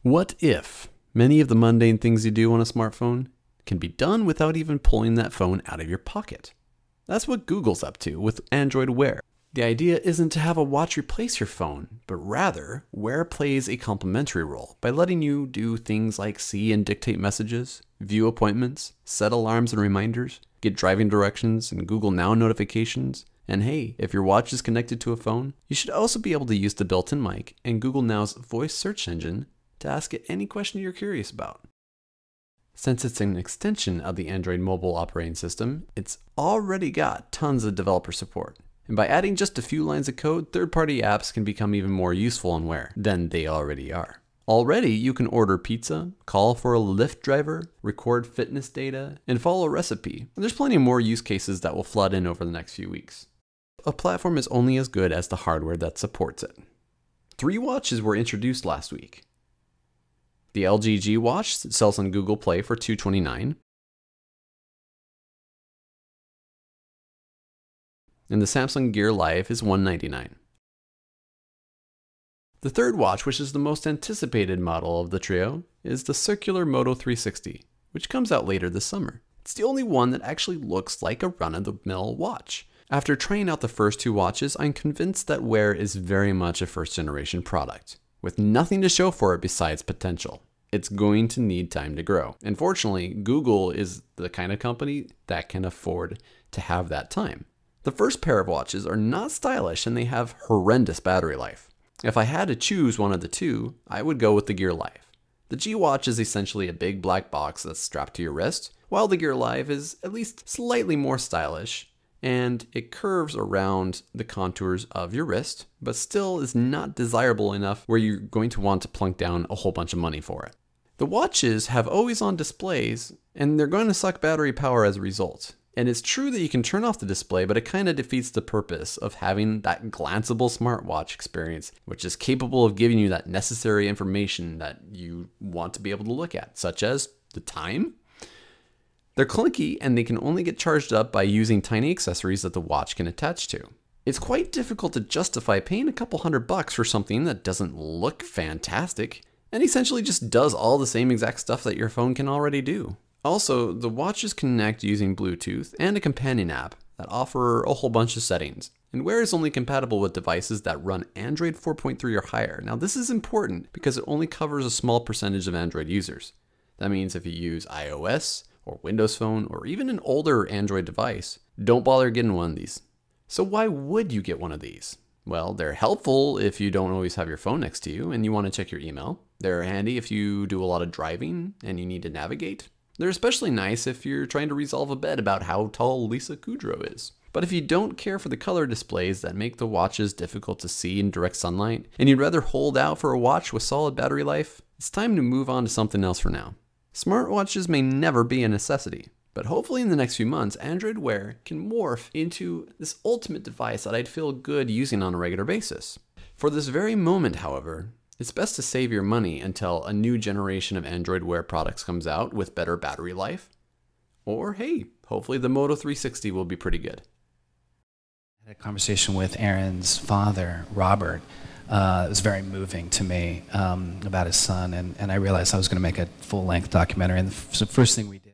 What if many of the mundane things you do on a smartphone can be done without even pulling that phone out of your pocket? That's what Google's up to with Android Wear. The idea isn't to have a watch replace your phone, but rather, Wear plays a complementary role by letting you do things like see and dictate messages, view appointments, set alarms and reminders, get driving directions and Google Now notifications. And hey, if your watch is connected to a phone, you should also be able to use the built-in mic and Google Now's voice search engine to ask it any question you're curious about. Since it's an extension of the Android mobile operating system, it's already got tons of developer support. And by adding just a few lines of code, third-party apps can become even more useful on Wear than they already are. Already, you can order pizza, call for a Lyft driver, record fitness data, and follow a recipe. And there's plenty more use cases that will flood in over the next few weeks. A platform is only as good as the hardware that supports it. 3 watches were introduced last week. The LG G Watch sells on Google Play for $229. And the Samsung Gear Live is $199. The third watch, which is the most anticipated model of the trio, is the circular Moto 360, which comes out later this summer. It's the only one that actually looks like a run-of-the-mill watch. After trying out the first 2 watches, I'm convinced that Wear is very much a first-generation product, with nothing to show for it besides potential. It's going to need time to grow. And fortunately, Google is the kind of company that can afford to have that time. The first pair of watches are not stylish and they have horrendous battery life. If I had to choose one of the 2, I would go with the Gear Live. The G Watch is essentially a big black box that's strapped to your wrist, while the Gear Live is at least slightly more stylish, and it curves around the contours of your wrist, but still is not desirable enough where you're going to want to plunk down a whole bunch of money for it. The watches have always-on displays, and they're going to suck battery power as a result. And it's true that you can turn off the display, but it kind of defeats the purpose of having that glanceable smartwatch experience, which is capable of giving you that necessary information that you want to be able to look at, such as the time. They're clunky and they can only get charged up by using tiny accessories that the watch can attach to. It's quite difficult to justify paying a couple $100 for something that doesn't look fantastic and essentially just does all the same exact stuff that your phone can already do. Also, the watches connect using Bluetooth and a companion app that offer a whole bunch of settings. And Wear is only compatible with devices that run Android 4.3 or higher. Now this is important because it only covers a small percentage of Android users. That means if you use iOS or Windows Phone or even an older Android device, don't bother getting one of these. So why would you get one of these? Well, they're helpful if you don't always have your phone next to you and you want to check your email. They're handy if you do a lot of driving and you need to navigate. They're especially nice if you're trying to resolve a bet about how tall Lisa Kudrow is. But if you don't care for the color displays that make the watches difficult to see in direct sunlight, and you'd rather hold out for a watch with solid battery life, it's time to move on to something else for now. Smartwatches may never be a necessity, but hopefully in the next few months, Android Wear can morph into this ultimate device that I'd feel good using on a regular basis. For this very moment, however, it's best to save your money until a new generation of Android Wear products comes out with better battery life. Or hey, hopefully the Moto 360 will be pretty good. I had a conversation with Aaron's father, Robert. It was very moving to me about his son, and I realized I was going to make a full-length documentary. And the first thing we did